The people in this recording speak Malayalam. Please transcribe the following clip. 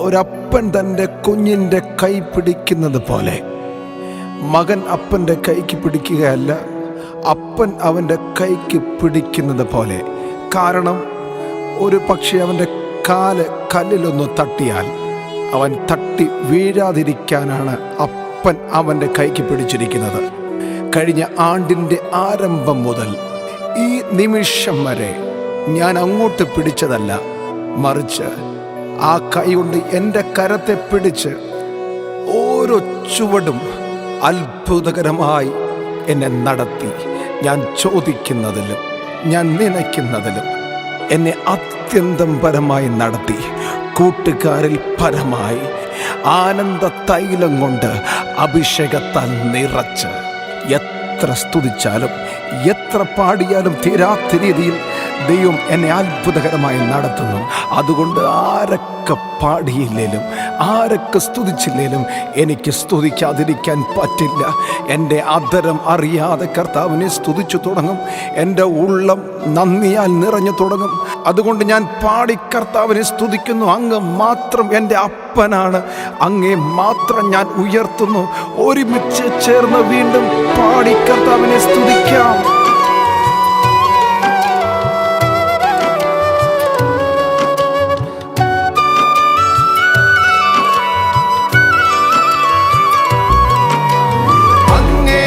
ഒരപ്പൻ തൻ്റെ കുഞ്ഞിൻ്റെ കൈ പിടിക്കുന്നത് പോലെ മകൻ അപ്പൻ്റെ കൈക്ക് പിടിക്കുകയല്ല, അപ്പൻ അവൻ്റെ കൈക്ക് പിടിക്കുന്നത് പോലെ. കാരണം ഒരു പക്ഷേ അവൻ്റെ കാല് കല്ലിലൊന്ന് തട്ടിയാൽ അവൻ തട്ടി വീഴാതിരിക്കാനാണ് അപ്പൻ അവൻ്റെ കൈക്ക് പിടിച്ചിരിക്കുന്നത്. കഴിഞ്ഞ ആണ്ടിൻ്റെ ആരംഭം മുതൽ ഈ നിമിഷം വരെ ഞാൻ അങ്ങോട്ട് പിടിച്ചതല്ല, മറിച്ച് ആ കൈ കൊണ്ട് എൻ്റെ കരത്തെ പിടിച്ച് ഓരോ ചുവടും അത്ഭുതകരമായി എന്നെ നടത്തി. ഞാൻ ചോദിക്കുന്നതിലും ഞാൻ നനയ്ക്കുന്നതിലും എന്നെ അത്യന്തം പരമായി നടത്തി. കൂട്ടുകാരിൽ പരമായി ആനന്ദ തൈലം കൊണ്ട് അഭിഷേകത്താൽ നിറച്ച് എത്ര സ്തുതിച്ചാലും എത്ര പാടിയാലും തീരാത്ത രീതിയിൽ ദൈവം എന്നെ അത്ഭുതകരമായി നടത്തുന്നു. അതുകൊണ്ട് ആരൊക്കെ പാടിയില്ലേലും ആരൊക്കെ സ്തുതിച്ചില്ലേലും എനിക്ക് സ്തുതിക്കാതിരിക്കാൻ പറ്റില്ല. എൻ്റെ അധരം അറിയാതെ കർത്താവിനെ സ്തുതിച്ചു തുടങ്ങും. എൻ്റെ ഉള്ളം നന്ദിയാൽ നിറഞ്ഞു തുടങ്ങും. അതുകൊണ്ട് ഞാൻ പാടി കർത്താവിനെ സ്തുതിക്കുന്നു. അങ്ങ് മാത്രം എൻ്റെ അപ്പനാണ്, അങ്ങേ മാത്രം ഞാൻ ഉയർത്തുന്നു. ഒരുമിച്ച് ചേർന്ന് വീണ്ടും പാടി കർത്താവിനെ സ്തുതിക്കാം. അങ്ങേ